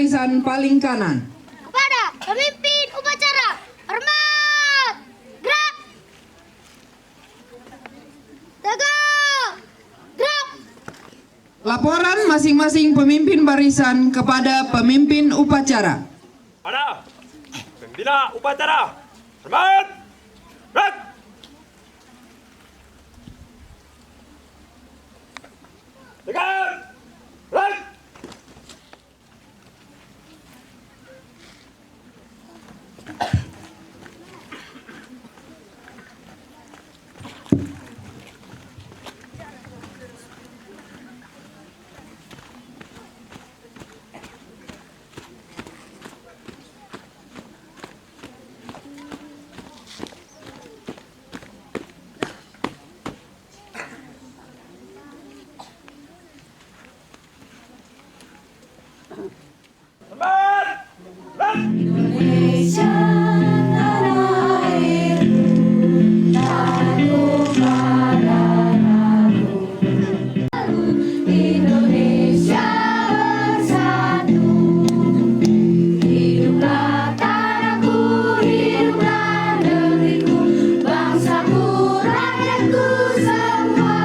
barisan paling kanan. Kepada pemimpin upacara, hormat, gerak, tegak, gerak. Laporan masing-masing pemimpin barisan kepada pemimpin upacara. Pada pembina upacara, hormat, gerak. Tegak, gerak. Hormat, gerak. Indonesia tanah airku, tanahku padaku. Indonesia bersatu, hiduplah tanahku, hiduplah negeriku, bangsaku, rakyatku semua.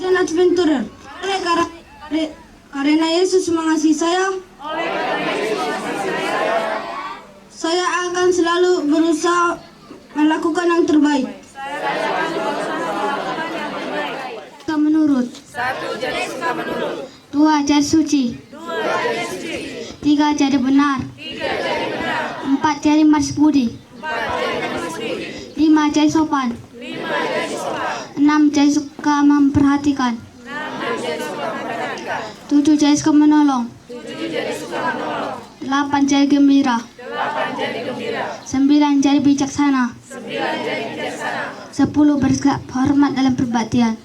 Dan adventurer, karena Yesus mengasihi saya, saya akan selalu berusaha melakukan yang terbaik. Suka menurut. 1. Jadi suka menurut. 2. Jadi suci. 3. Jadi benar. 4. Jadi manis budi. 5. Jadi sopan. 6. Jadi suka memperhatikan. 7. Jadi suka menolong. 8. Jadi gembira. 9. Jadi bijaksana. 10. Bersikap hormat dalam perbaktian.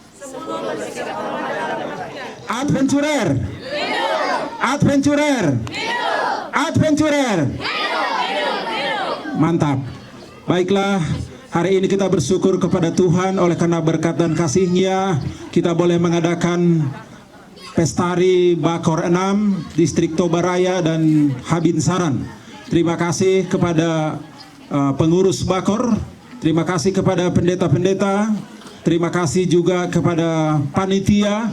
Adventurer, adventurer, adventurer. Mantap. Baiklah, hari ini kita bersyukur kepada Tuhan oleh karena berkat dan kasih-Nya kita boleh mengadakan Pestari Bakor 6 Distrik Tobaraya dan Habinsaran. Terima kasih kepada pengurus Bakor, terima kasih kepada pendeta-pendeta, terima kasih juga kepada panitia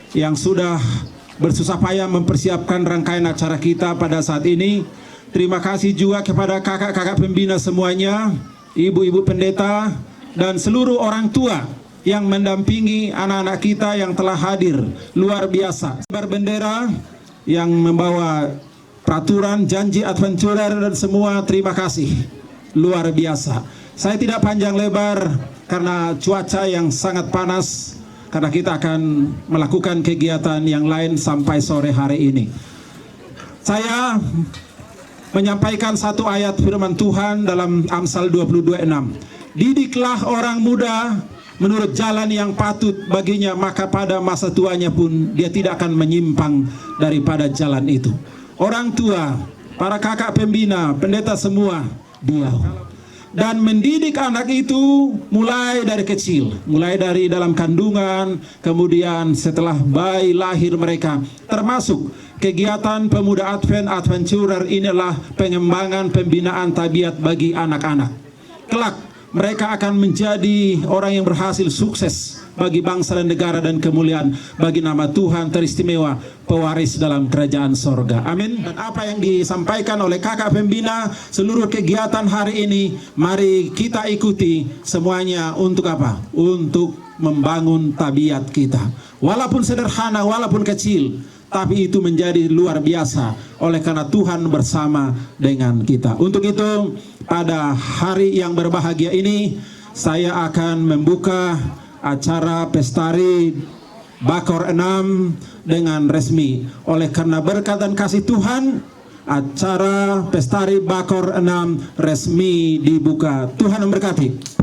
yang sudah bersusah payah mempersiapkan rangkaian acara kita pada saat ini. Terima kasih juga kepada kakak-kakak pembina semuanya, ibu-ibu pendeta, dan seluruh orang tua yang mendampingi anak-anak kita yang telah hadir. Luar biasa. Berbendera yang membawa peraturan, janji adventurer dan semua, terima kasih. Luar biasa. Saya tidak panjang lebar karena cuaca yang sangat panas, karena kita akan melakukan kegiatan yang lain sampai sore hari ini. Saya menyampaikan satu ayat firman Tuhan dalam Amsal 22:6. Didiklah orang muda menurut jalan yang patut baginya, maka pada masa tuanya pun dia tidak akan menyimpang daripada jalan itu. Orang tua, para kakak pembina, pendeta semua, diau. Dan mendidik anak itu mulai dari kecil, mulai dari dalam kandungan, kemudian setelah bayi lahir mereka, termasuk kegiatan pemuda Adventurer inilah pengembangan pembinaan tabiat bagi anak-anak. Kelak mereka akan menjadi orang yang berhasil sukses bagi bangsa dan negara dan kemuliaan bagi nama Tuhan teristimewa, pewaris dalam kerajaan sorga. Amin. Dan apa yang disampaikan oleh kakak pembina, seluruh kegiatan hari ini, mari kita ikuti semuanya untuk apa? Untuk membangun tabiat kita. Walaupun sederhana, walaupun kecil, tapi itu menjadi luar biasa oleh karena Tuhan bersama dengan kita. Untuk itu, pada hari yang berbahagia ini, saya akan membuka acara Pestari Bakor 6 dengan resmi. Oleh karena berkat dan kasih Tuhan, acara Pestari Bakor 6 resmi dibuka. Tuhan memberkati.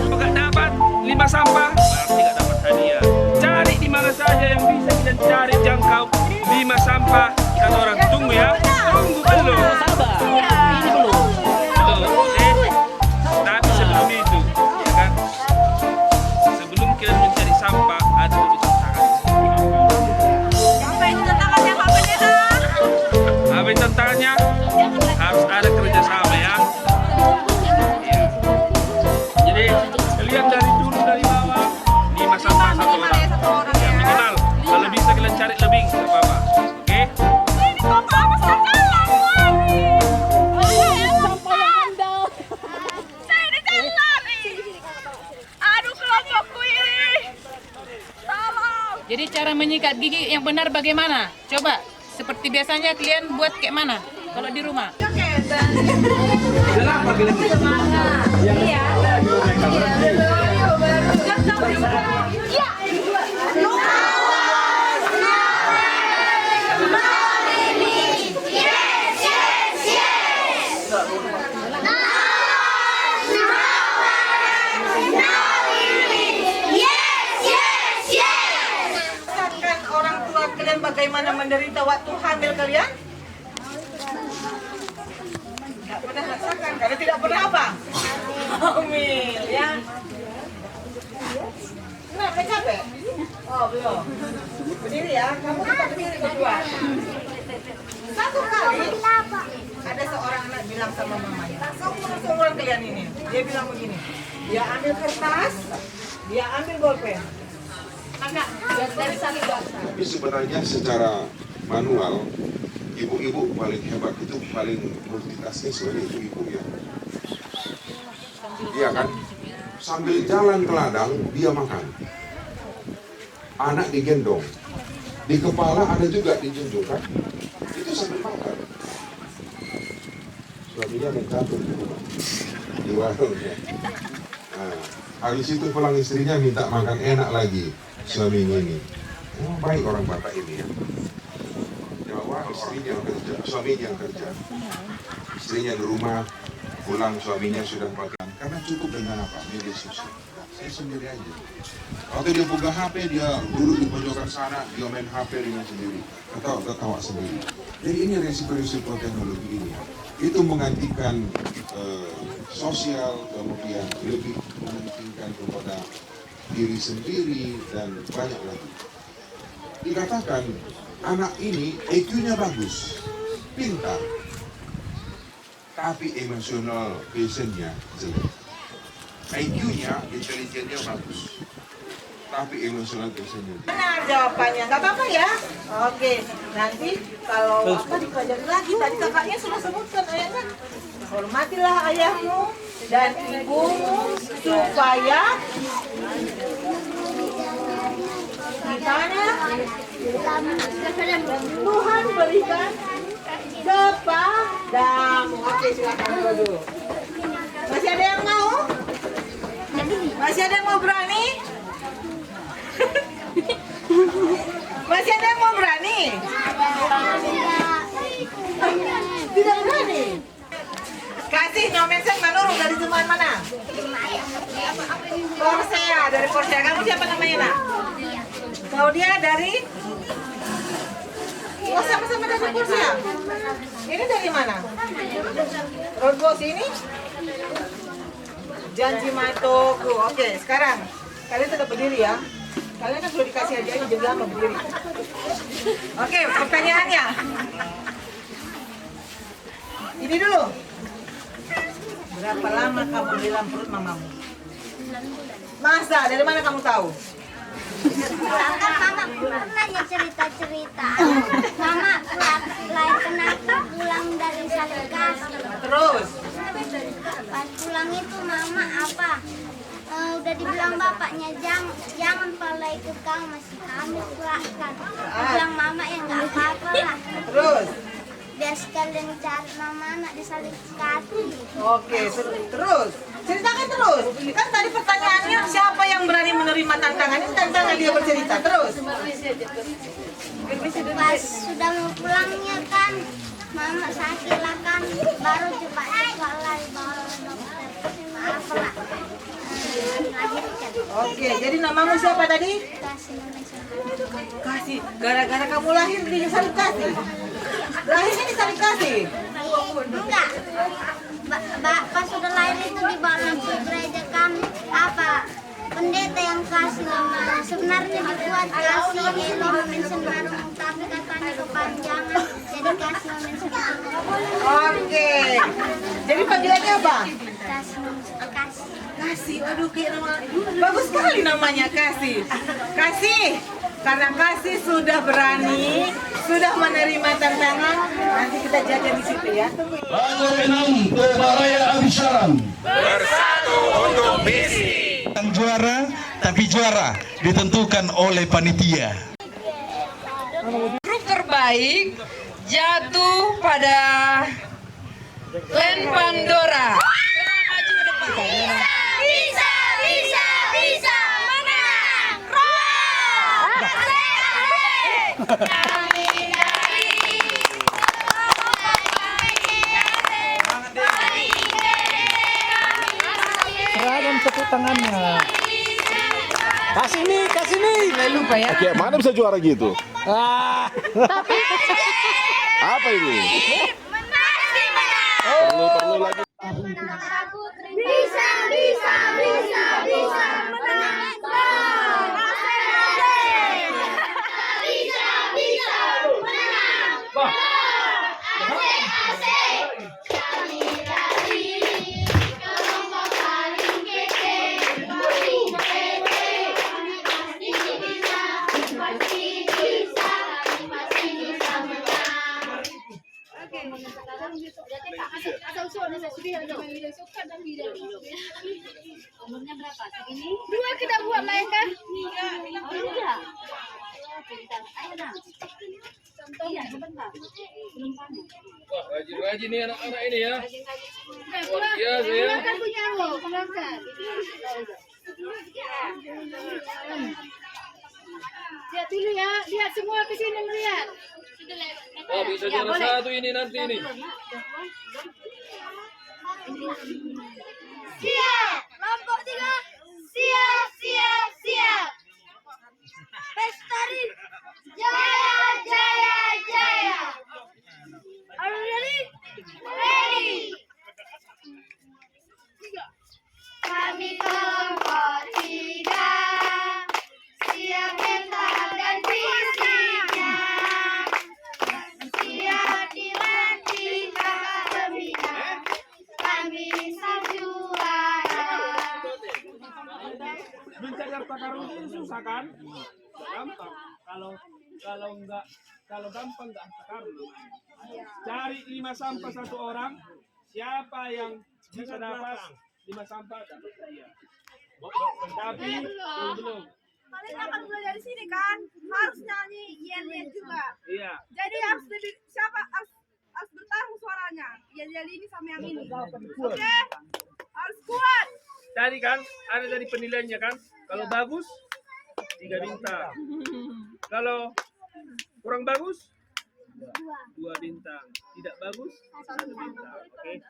Nggak dapat 5 sampah, berarti nggak dapat hadiah. Cari di mana saja yang bisa kita cari jangkau 5 sampah. Kata orang tunggu ya, tunggu belum. Belum, oke. Tapi sebelum itu, ya kan? Sebelum kalian mencari sampah, ada dulu tantangan. Apa itu tantangannya? Harus ada kerjasama ya. Jadi kalian dari dulu dari bawah 5 sampah 1 orang. Ya, minimal kalau bisa kalian cari lebih nggak apa-apa. Oke? Jadi cara menyikat gigi yang benar bagaimana? Coba seperti biasanya kalian buat kayak mana kalau di rumah? Orang tua kalian bagaimana menderita waktu hamil kalian? Tidak pernah rasakan, karena tidak pernah apa? Hamil, ya. Kenapa capek? Oh, belum. Berdiri ya, kamu tetap berdiri berdua. Satu kali, ada seorang anak bilang sama mamanya, seumuran kalian ini. Dia bilang begini, dia ambil kertas, dia ambil bolpen. Tapi sebenarnya secara manual, ibu-ibu paling hebat itu paling multitasking sebenarnya ibu-ibu ya. Iya kan? Sambil jalan ke ladang, dia makan. Anak digendong. Di kepala ada juga dijunjung kan? Itu sambil makan. Suaminya mencatur di rumah. Di warung ya. Nah, habis itu pulang istrinya minta makan enak lagi. Suaminya ini. Oh, baik orang Batak ini ya. Bahwa istrinya yang kerja, suaminya yang kerja. Istrinya di rumah, pulang suaminya sudah makan. Karena cukup dengan apa? Media sosial. Saya sendiri aja. Waktu dia buka HP, dia duduk di pojokan sana, dia main HP dengan sendiri. Ketawa sendiri. Jadi ini risiko-risiko teknologi ini. Itu menggantikan sosial, kemudian lebih mementingkan kepada diri sendiri dan banyak lagi. Dikatakan anak ini IQ-nya bagus, pintar, tapi emosional quotient-nya jelek. IQ-nya, intelijennya bagus, tapi emosional quotient-nya jelek. Benar jawabannya, nggak apa-apa ya. Oke, nanti kalau apa dipelajari lagi, tadi kakaknya sudah sebutkan ayahnya. Hormatilah ayahmu dan ibumu supaya Tuhan berikan kepadamu. Oke, silakan dulu. Masih ada yang mau? Masih ada yang mau berani? Masih ada yang mau berani? Tidak berani. Kasih nyomensen menurun dari jemaat mana? Korsea, dari Korsea. Kamu siapa namanya, nak? Claudia dari Oh, sama-sama dari kursi ya? Ini dari mana? Rogo sini? Janji Matoku. Oke, sekarang kalian tetap berdiri ya. Kalian kan sudah dikasih hadiah ini, jadi lama berdiri. Oke, pertanyaannya. Ini dulu. Berapa lama kamu di dalam perut mamamu? Masa? Dari mana kamu tahu? Kan mama pernah cerita-cerita. Mama lahir kenapa pulang dari Salikas. Terus? Pas pulang itu mama apa? Udah dibilang bapaknya jangan pala ikut kamu masih hamil silahkan. Bilang mama ya nggak apa-apa lah. Terus? Biar sekalian cari mama anak di Salikas. Oke, terus. Ceritakan terus. Kan tadi pertanyaannya siapa yang berani menerima tantangan? Ini tantangan dia bercerita. Terus. Pas sudah mau pulangnya kan, mama sakit lah kan, baru cepat lari bawa dokter. Apa lah? Melahirkan. Oke, jadi namamu siapa tadi? Kasih. Kasih. Gara-gara kamu lahir di Salib Kasih. Lahirnya di Salib Kasih. Enggak. Pas sudah lahir itu dibawa ke gereja kan, apa? Pendeta yang kasih namanya. Sebenarnya dibuat kasih Elohim mention baru, tapi katanya kepanjangan, jadi kasih mention baru. Oke. Jadi panggilannya apa? Kasih. Kasih. Waduh, kayak nama bagus sekali namanya Kasih. Kasih. Karena Kasih sudah berani, sudah menerima tantangan. Nanti kita jajan di situ ya. Tunggu. Bangor 6 Tobaraya Abisyaran Bersatu untuk misi. yang juara, tapi juara ditentukan oleh panitia. Grup terbaik jatuh pada Len Pandora. Bisa, menang. Roll! Seragam tepuk tangannya. Kasih nih. Lupa ya. Oke, mana bisa juara gitu? Apa ini? Perlu lagi. Bisa, menang. Bisa, menang. Kami dari kelompok paling kece, paling kece. Kami pasti bisa menang. Umurnya berapa? Segini? Dua kita buat main kan? Oh iya. Ayo nah. Iya, sebentar. Belum panen. Wah, rajin-rajin nih anak-anak ini ya. Luar biasa ya. kan punya lo, kelihatan. Lihat dulu ya, lihat semua ke sini melihat. Oh, bisa juara satu ini nanti ini. Siap, kelompok 3. Siap. Pestari jaya. Are you ready? Ready. Kami kelompok 3. Siap mental dan fisiknya. Siap dilatih kakak pembina. Kami sang juara. Mencari harta karun itu susah kan? Gampang. Kalau gampang nggak harta karun. Cari 5 sampah 1 orang. Siapa yang bisa dapat 5 sampah dapat dia. Tapi belum. Kalian akan mulai dari sini kan? Harus nyanyi yel-yel juga. Iya. Jadi harus harus bertarung suaranya. Yel-yel ini sama yang ini. Oke? Harus kuat. Tadi kan ada dari penilaiannya kan? Kalau bagus 3 bintang. Kalau kurang bagus 2 bintang. Tidak bagus 1 bintang. Oke?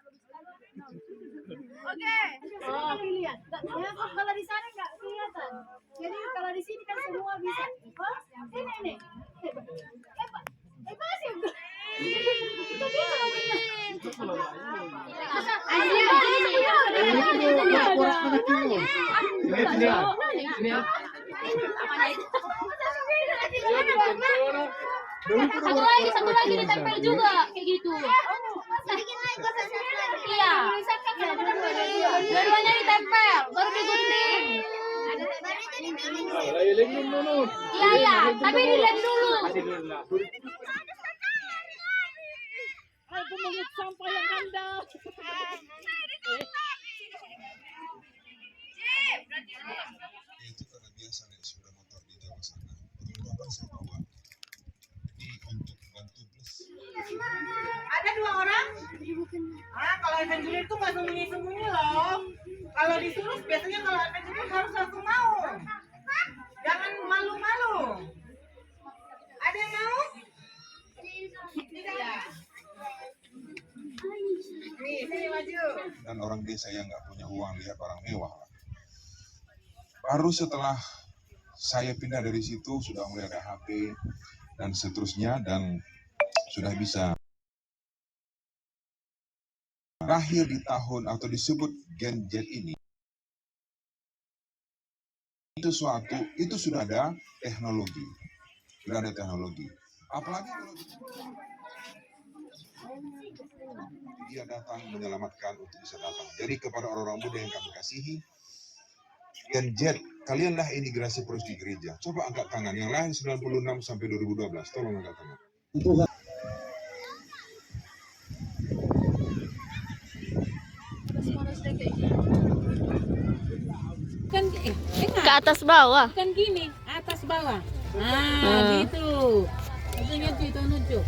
Oke. Lihat. Kalau di sana nggak kelihatan. Jadi kalau di sini kan semua bisa. Oh, ini. Hebat. Satu lagi ditempel juga kayak gitu. Iya. Dua-duanya ditempel, baru digunting. Iya, tapi dilem dulu. Aku mengut sampah yang handal. Itu karena biasa nih sepeda motor di Jawa sana. Betul-betul saya bawa. Ini untuk bantu plus. Ada 2 orang? Kalau Avenger itu nggak sembunyi-sembunyi loh. Kalau disuruh biasanya kalau Avenger harus langsung mau. Jangan malu-malu. Ada yang mau? Tidak. Nih, sini maju. Dan orang desa yang nggak punya uang lihat orang mewah lah. Baru setelah saya pindah dari situ sudah mulai ada HP dan seterusnya dan sudah bisa. Terakhir di tahun atau disebut Gen Z ini itu sudah ada teknologi, apalagi kalau dia datang menyelamatkan untuk bisa datang. Jadi kepada orang-orang muda yang kami kasihi, Gen Z, kalianlah imigrasi terus di gereja. Coba angkat tangan yang lahir 96 sampai 2012, tolong angkat tangan. Kan Ke atas bawah. kan gini, atas bawah. Nah, gitu. Itu nunjuk.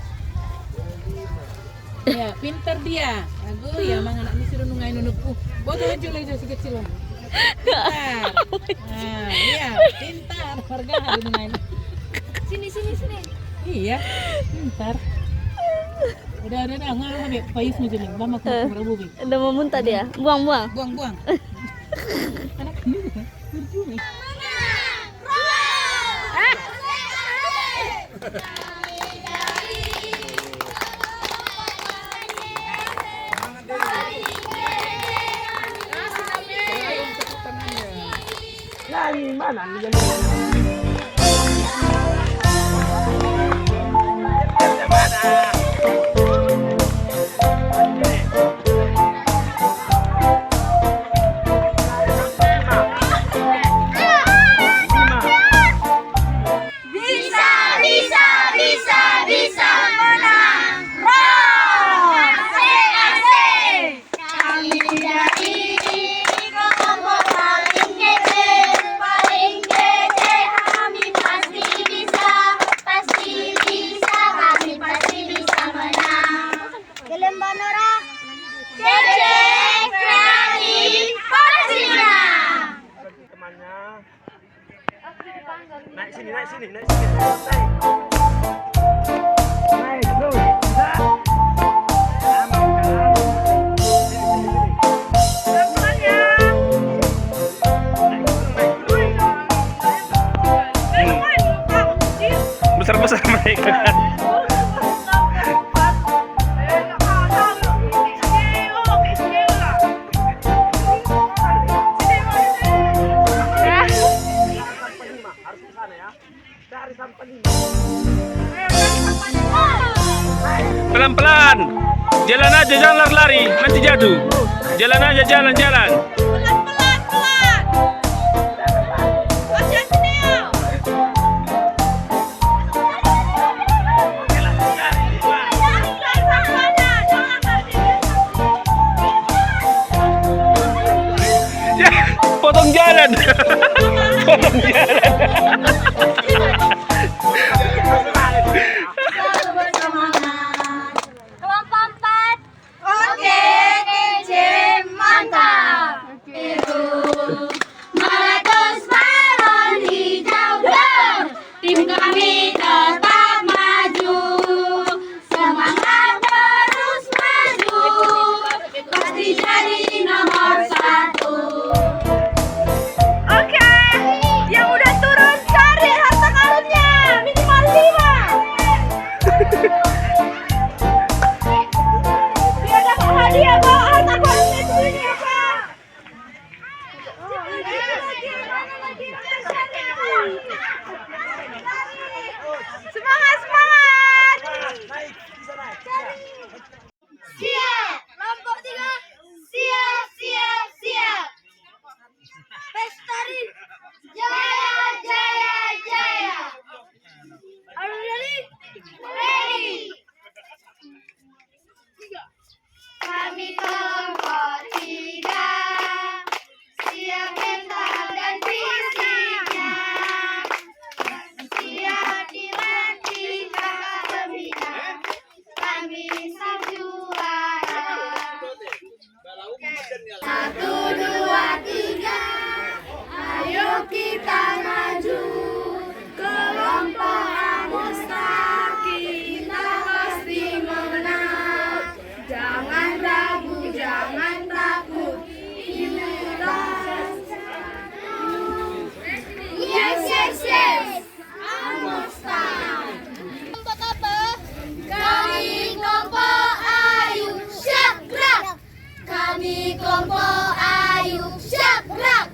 Ya, pinter dia. Aku ya mang anak disuruh nungai nunukku. Buat nunjuk lagi si kecil. Pintar. Nah, iya, pintar. Warga ada nungai. Sini. Iya, pintar. Udah, nggak ambil payus nih jadi. Mama aku berabu. Udah mau muntah dia. Buang. Buang. Anak ini berjuni. Bisa menang. Asik. Kami dari kelompok paling kece. Kami pasti bisa. Kami pasti bisa menang. Gelembonora. Kece, kreatif, pasti menang. Temannya. Naik sini. Naik terus, bisa. Pelan-pelan ya. Besar-besar mereka. Pelan-pelan. Jalan aja, jangan lari-lari, nanti jatuh. Jalan aja, jalan. Pelan. Masih sini ya. Ya, potong jalan. Kelompok 4. Oke, kece, mantap. Biru, meletus balon hijau blur. Tim kami tetap maju. Semangat terus maju. Pasti jadi nomor 1. Oke, yang udah Semangat, semangat. Siap. Kelompok 3. Siap, siap, siap. Pestari. Jaya, jaya, jaya. Are you ready? Ready. Kami kelompok 3. Siap mental dan fisiknya. Siap dilatih kakak pembina. Kami sang juara. 1, 2, 3. Ayo kita maju. Kelompok Amusta kita pasti menang. Jangan ragu, jangan takut. Yes, yes, yes. Amusta. Kelompok apa? Kami kelompok Ayu Syakrak. Kami kelompok Ayu Syakrak.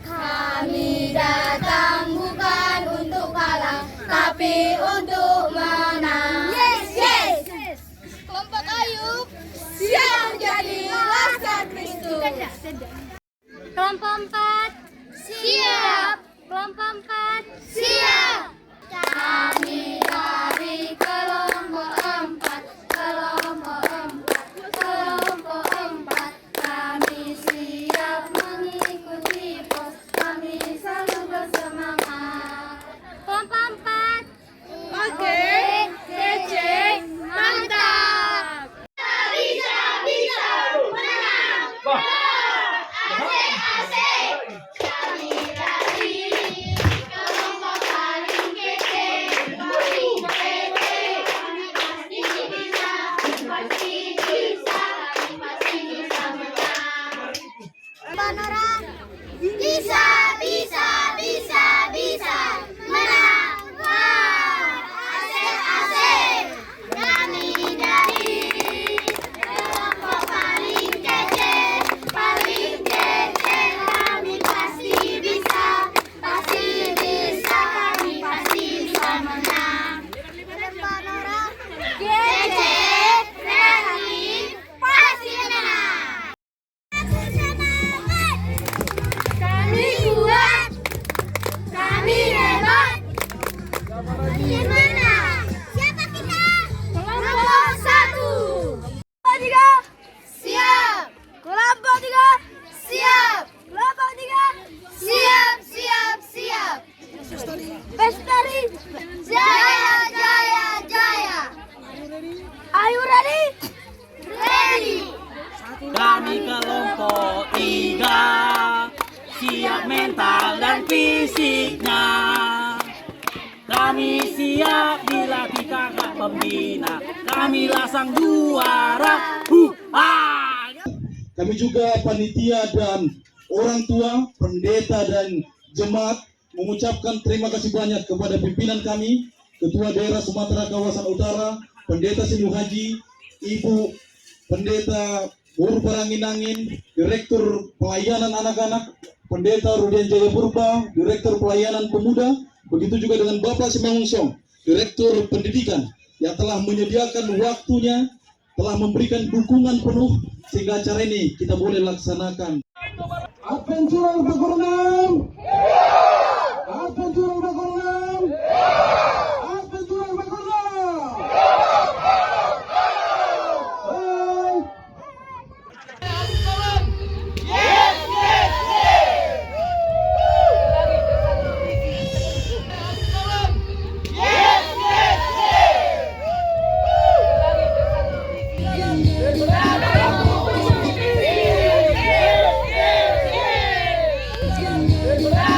Kami datang bukan untuk kalah, tapi untuk menang. Yes, yes. Kelompok Ayub siap menjadi laskar Kristus. Kelompok 4 siap. Kelompok 4 siap. Kami dari kelompok 4. Kelompok 4. Kelompok 4. Kami siap mengikuti pos. Kami selalu bersemangat. Kelompok 4. Oke, kece, mantap. Bisa, bisa, menang. Asik, asik. Kami dari kelompok paling kece, paling kece. Kami pasti bisa, pasti bisa, kami pasti bisa menang. Nora, bisa, bisa, bisa, bisa menang. Asik, asik. Kami dari kelompok paling kece, paling kece. Kami pasti bisa, kami pasti bisa menang. Nora, kece, berani, pasti menang. Kami kuat, kami hebat. Bagaimana? Siapa kita? Kelompok 1. Kelompok 3 siap. Kelompok 3 siap. Kelompok 3 siap, siap, siap. Pestari. Jaya, jaya, jaya. Are you ready? Ready. Kami kelompok 3 siap mental dan fisiknya. Kami siap dilatih kakak pembina. Kamilah sang juara. Kami juga panitia dan orang tua, pendeta dan jemaat mengucapkan terima kasih banyak kepada pimpinan kami, Ketua Daerah Sumatera Kawasan Utara, Pendeta Sinu Haji, Ibu Pendeta Bur Parangin-Angin, Direktur Pelayanan Anak-anak, Pendeta Rudian Jaya Purba, Direktur Pelayanan Pemuda, begitu juga dengan Bapak Simangung Song, Direktur Pendidikan, yang telah menyediakan waktunya, telah memberikan dukungan penuh sehingga acara ini kita boleh laksanakan. Adventure Bagorenam. Adventure Bagorenam. Adventure Bagorenam. Yes, yes, yes. Yes, yes, yes.